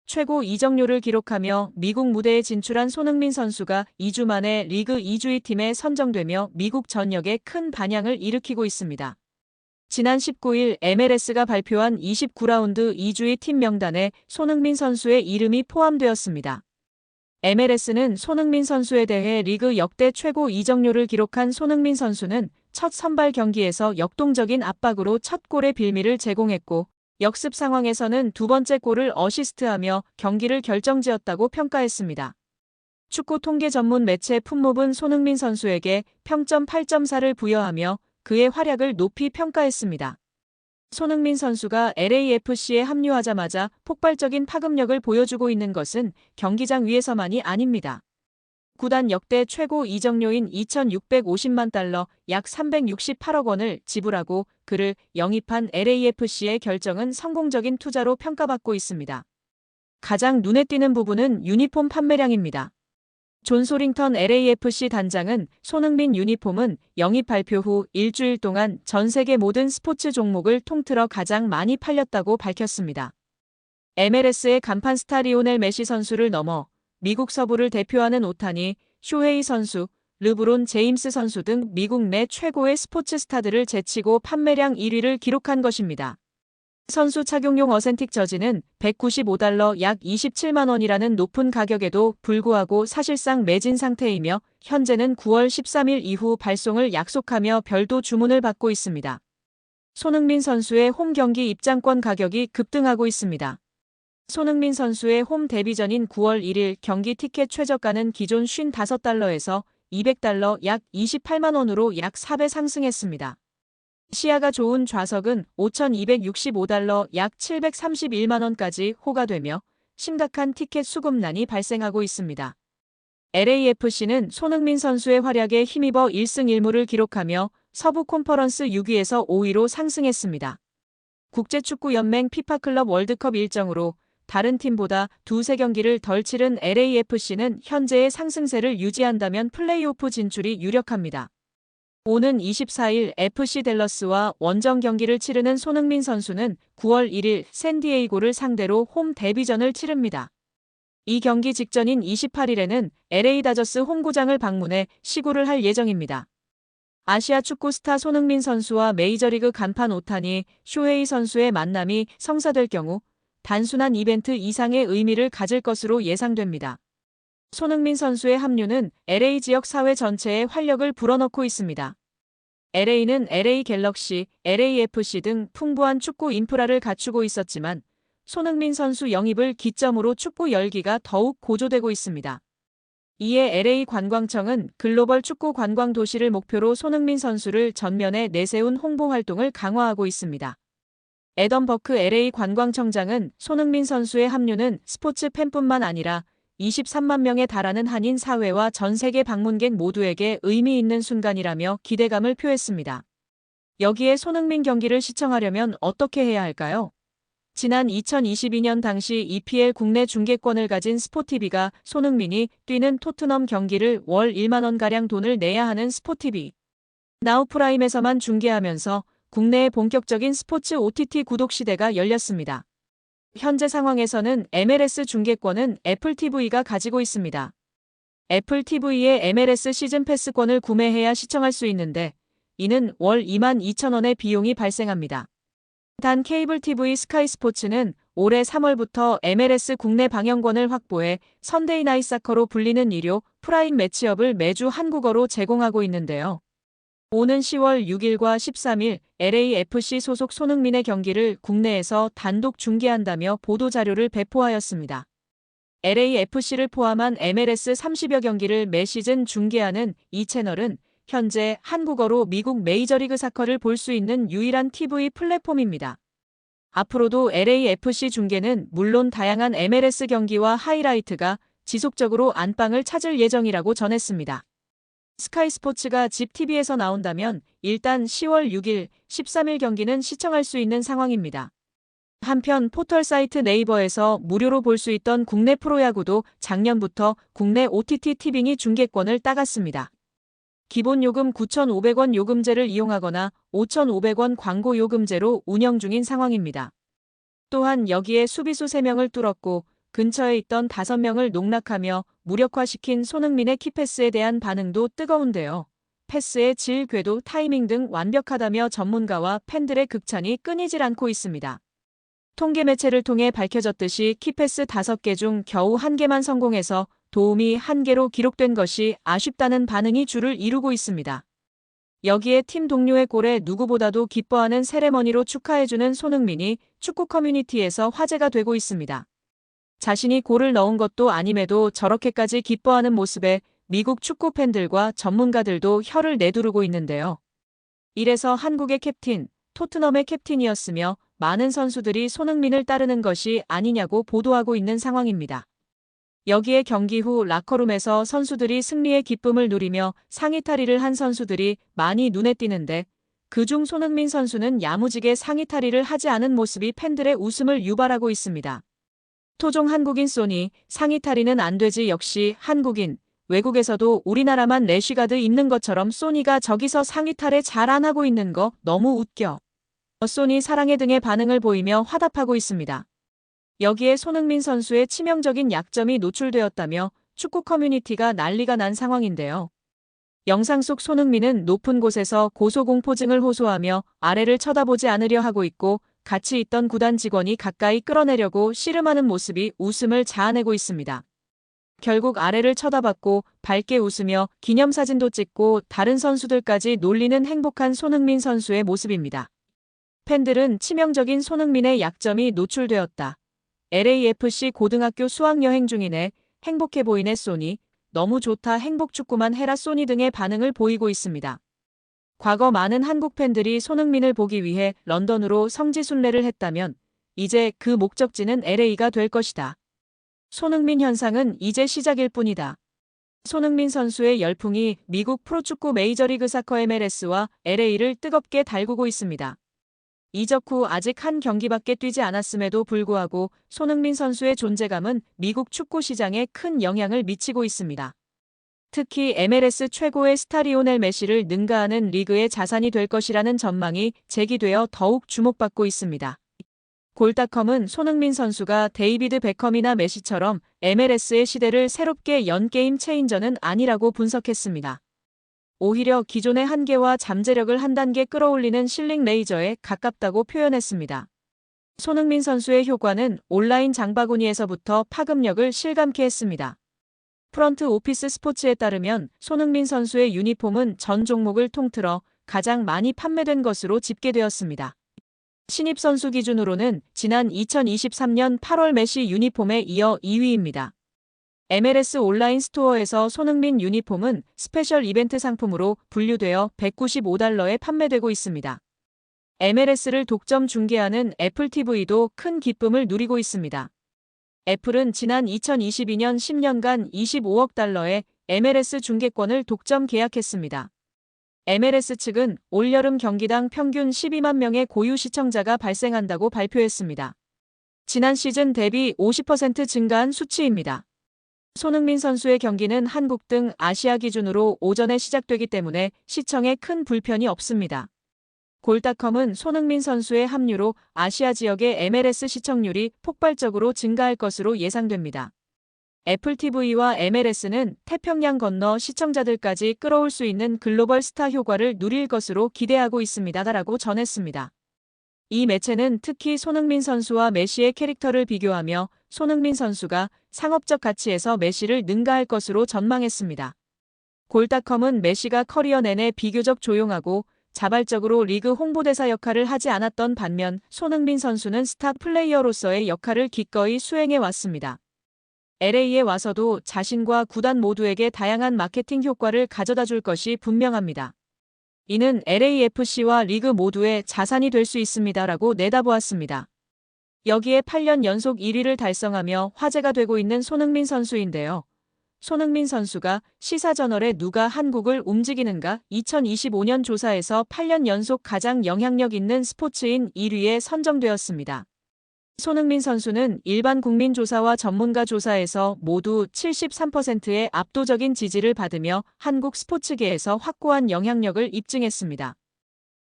최고 이적료를 기록하며 미국 무대에 진출한 손흥민 선수가 2주 만에 리그 2주위 팀에 선정되며 미국 전역에 큰 반향을 일으키고 있습니다. 지난 19일 MLS가 발표한 29라운드 2주위 팀 명단에 손흥민 선수의 이름이 포함되었습니다. MLS는 손흥민 선수에 대해 리그 역대 최고 이적료를 기록한 손흥민 선수는 첫 선발 경기에서 역동적인 압박으로 첫 골의 빌미를 제공했고 역습 상황에서는 두 번째 골을 어시스트하며 경기를 결정지었다고 평가했습니다. 축구 통계 전문 매체 풋몹은 손흥민 선수에게 평점 8.4를 부여하며 그의 활약을 높이 평가했습니다. 손흥민 선수가 LAFC에 합류하자마자 폭발적인 파급력을 보여주고 있는 것은 경기장 위에서만이 아닙니다. 구단 역대 최고 이적료인 2,650만 달러 약 368억 원을 지불하고 그를 영입한 LAFC의 결정은 성공적인 투자로 평가받고 있습니다. 가장 눈에 띄는 부분은 유니폼 판매량입니다. 존 소링턴 LAFC 단장은 손흥민 유니폼은 영입 발표 후 일주일 동안 전 세계 모든 스포츠 종목을 통틀어 가장 많이 팔렸다고 밝혔습니다. MLS의 간판 스타 리오넬 메시 선수를 넘어 미국 서부를 대표하는 오타니, 쇼헤이 선수, 르브론 제임스 선수 등 미국 내 최고의 스포츠 스타들을 제치고 판매량 1위를 기록한 것입니다. 선수 착용용 어센틱 저지는 195달러 약 27만 원이라는 높은 가격에도 불구하고 사실상 매진 상태이며 현재는 9월 13일 이후 발송을 약속하며 별도 주문을 받고 있습니다. 손흥민 선수의 홈 경기 입장권 가격이 급등하고 있습니다. 손흥민 선수의 홈 데뷔전인 9월 1일 경기 티켓 최저가는 기존 55달러에서 200달러 약 28만 원으로 약 4배 상승했습니다. 시야가 좋은 좌석은 5,265달러 약 731만 원까지 호가되며 심각한 티켓 수급난이 발생하고 있습니다. LAFC는 손흥민 선수의 활약에 힘입어 1승 1무를 기록하며 서부 컨퍼런스 6위에서 5위로 상승했습니다. 국제축구연맹 피파 클럽 월드컵 일정으로 다른 팀보다 두세 경기를 덜 치른 LAFC는 현재의 상승세를 유지한다면 플레이오프 진출이 유력합니다. 오는 24일 FC 댈러스와 원정 경기를 치르는 손흥민 선수는 9월 1일 샌디에이고를 상대로 홈 데뷔전을 치릅니다. 이 경기 직전인 28일에는 LA 다저스 홈구장을 방문해 시구를 할 예정입니다. 아시아 축구 스타 손흥민 선수와 메이저리그 간판 오타니, 쇼헤이 선수의 만남이 성사될 경우 단순한 이벤트 이상의 의미를 가질 것으로 예상됩니다. 손흥민 선수의 합류는 LA 지역 사회 전체에 활력을 불어넣고 있습니다. LA는 LA 갤럭시, LAFC 등 풍부한 축구 인프라를 갖추고 있었지만 손흥민 선수 영입을 기점으로 축구 열기가 더욱 고조되고 있습니다. 이에 LA 관광청은 글로벌 축구 관광 도시를 목표로 손흥민 선수를 전면에 내세운 홍보 활동을 강화하고 있습니다. 애덤 버크 LA 관광청장은 손흥민 선수의 합류는 스포츠 팬뿐만 아니라 23만 명에 달하는 한인 사회와 전 세계 방문객 모두에게 의미 있는 순간이라며 기대감을 표했습니다. 여기에 손흥민 경기를 시청하려면 어떻게 해야 할까요? 지난 2022년 당시 EPL 국내 중계권을 가진 스포티비가 손흥민이 뛰는 토트넘 경기를 월 1만 원가량 돈을 내야 하는 스포티비 나우 프라임에서만 중계하면서 국내의 본격적인 스포츠 OTT 구독 시대가 열렸습니다. 현재 상황에서는 MLS 중계권은 애플TV가 가지고 있습니다. 애플TV의 MLS 시즌 패스권을 구매해야 시청할 수 있는데 이는 월 2만 2천 원의 비용이 발생합니다. 단 케이블 TV 스카이 스포츠는 올해 3월부터 MLS 국내 방영권을 확보해 선데이 나잇 사커로 불리는 일요 프라임 매치업을 매주 한국어로 제공하고 있는데요. 오는 10월 6일과 13일 LAFC 소속 손흥민의 경기를 국내에서 단독 중계한다며 보도자료를 배포하였습니다. LAFC를 포함한 MLS 30여 경기를 매 시즌 중계하는 이 채널은 현재 한국어로 미국 메이저리그 사커를 볼 수 있는 유일한 TV 플랫폼입니다. 앞으로도 LAFC 중계는 물론 다양한 MLS 경기와 하이라이트가 지속적으로 안방을 찾을 예정이라고 전했습니다. 스카이 스포츠가 집 TV에서 나온다면 일단 10월 6일, 13일 경기는 시청할 수 있는 상황입니다. 한편 포털 사이트 네이버에서 무료로 볼 수 있던 국내 프로야구도 작년부터 국내 OTT 티빙이 중계권을 따갔습니다. 기본 요금 9,500원 요금제를 이용하거나 5,500원 광고 요금제로 운영 중인 상황입니다. 또한 여기에 수비수 3명을 뚫었고 근처에 있던 5명을 농락하며 무력화시킨 손흥민의 키패스에 대한 반응도 뜨거운데요. 패스의 질, 궤도, 타이밍 등 완벽하다며 전문가와 팬들의 극찬이 끊이질 않고 있습니다. 통계 매체를 통해 밝혀졌듯이 키패스 5개 중 겨우 1개만 성공해서 도움이 1개로 기록된 것이 아쉽다는 반응이 주를 이루고 있습니다. 여기에 팀 동료의 골에 누구보다도 기뻐하는 세레머니로 축하해주는 손흥민이 축구 커뮤니티에서 화제가 되고 있습니다. 자신이 골을 넣은 것도 아님에도 저렇게까지 기뻐하는 모습에 미국 축구 팬들과 전문가들도 혀를 내두르고 있는데요. 이래서 한국의 캡틴, 토트넘의 캡틴이었으며 많은 선수들이 손흥민을 따르는 것이 아니냐고 보도하고 있는 상황입니다. 여기에 경기 후 라커룸에서 선수들이 승리의 기쁨을 누리며 상의 탈의를 한 선수들이 많이 눈에 띄는데 그중 손흥민 선수는 야무지게 상의 탈의를 하지 않은 모습이 팬들의 웃음을 유발하고 있습니다. 토종 한국인 소니, 상의 탈의는 안 되지. 역시 한국인, 외국에서도 우리나라만 래쉬가드 있는 것처럼 소니가 저기서 상의 탈의 잘 안 하고 있는 거 너무 웃겨. 소니 사랑해 등의 반응을 보이며 화답하고 있습니다. 여기에 손흥민 선수의 치명적인 약점이 노출되었다며 축구 커뮤니티가 난리가 난 상황인데요. 영상 속 손흥민은 높은 곳에서 고소공포증을 호소하며 아래를 쳐다보지 않으려 하고 있고 같이 있던 구단 직원이 가까이 끌어내려고 씨름하는 모습이 웃음을 자아내고 있습니다. 결국 아래를 쳐다봤고 밝게 웃으며 기념사진도 찍고 다른 선수들까지 놀리는 행복한 손흥민 선수의 모습입니다. 팬들은 치명적인 손흥민의 약점이 노출되었다. LAFC 고등학교 수학여행 중이네. 행복해 보이네 소니. 너무 좋다. 행복 축구만 해라 소니 등의 반응을 보이고 있습니다. 과거 많은 한국 팬들이 손흥민을 보기 위해 런던으로 성지순례를 했다면 이제 그 목적지는 LA가 될 것이다. 손흥민 현상은 이제 시작일 뿐이다. 손흥민 선수의 열풍이 미국 프로축구 메이저리그 사커 MLS와 LA를 뜨겁게 달구고 있습니다. 이적 후 아직 한 경기밖에 뛰지 않았음에도 불구하고 손흥민 선수의 존재감은 미국 축구 시장에 큰 영향을 미치고 있습니다. 특히 MLS 최고의 스타 리오넬 메시를 능가하는 리그의 자산이 될 것이라는 전망이 제기되어 더욱 주목받고 있습니다. 골닷컴은 손흥민 선수가 데이비드 베컴이나 메시처럼 MLS의 시대를 새롭게 연 게임 체인저는 아니라고 분석했습니다. 오히려 기존의 한계와 잠재력을 한 단계 끌어올리는 실링 레이저에 가깝다고 표현했습니다. 손흥민 선수의 효과는 온라인 장바구니에서부터 파급력을 실감케 했습니다. 프런트 오피스 스포츠에 따르면 손흥민 선수의 유니폼은 전 종목을 통틀어 가장 많이 판매된 것으로 집계되었습니다. 신입선수 기준으로는 지난 2023년 8월 메시 유니폼에 이어 2위입니다. MLS 온라인 스토어에서 손흥민 유니폼은 스페셜 이벤트 상품으로 분류되어 $195에 판매되고 있습니다. MLS를 독점 중계하는 애플 TV도 큰 기쁨을 누리고 있습니다. 애플은 지난 2022년 10년간 $25억 MLS 중계권을 독점 계약했습니다. MLS 측은 올여름 경기당 평균 12만 명의 고유 시청자가 발생한다고 발표했습니다. 지난 시즌 대비 50% 증가한 수치입니다. 손흥민 선수의 경기는 한국 등 아시아 기준으로 오전에 시작되기 때문에 시청에 큰 불편이 없습니다. 골닷컴은 손흥민 선수의 합류로 아시아 지역의 MLS 시청률이 폭발적으로 증가할 것으로 예상됩니다. 애플 TV와 MLS는 태평양 건너 시청자들까지 끌어올 수 있는 글로벌 스타 효과를 누릴 것으로 기대하고 있습니다라고 전했습니다. 이 매체는 특히 손흥민 선수와 메시의 캐릭터를 비교하며 손흥민 선수가 상업적 가치에서 메시를 능가할 것으로 전망했습니다. 골닷컴은 메시가 커리어 내내 비교적 조용하고 자발적으로 리그 홍보대사 역할을 하지 않았던 반면 손흥민 선수는 스타 플레이어로서의 역할을 기꺼이 수행해 왔습니다. LA에 와서도 자신과 구단 모두에게 다양한 마케팅 효과를 가져다 줄 것이 분명합니다. 이는 LAFC와 리그 모두의 자산이 될 수 있습니다라고 내다보았습니다. 여기에 8년 연속 1위를 달성하며 화제가 되고 있는 손흥민 선수인데요. 손흥민 선수가 시사저널에 누가 한국을 움직이는가 2025년 조사에서 8년 연속 가장 영향력 있는 스포츠인 1위에 선정되었습니다. 손흥민 선수는 일반 국민 조사와 전문가 조사에서 모두 73%의 압도적인 지지를 받으며 한국 스포츠계에서 확고한 영향력을 입증했습니다.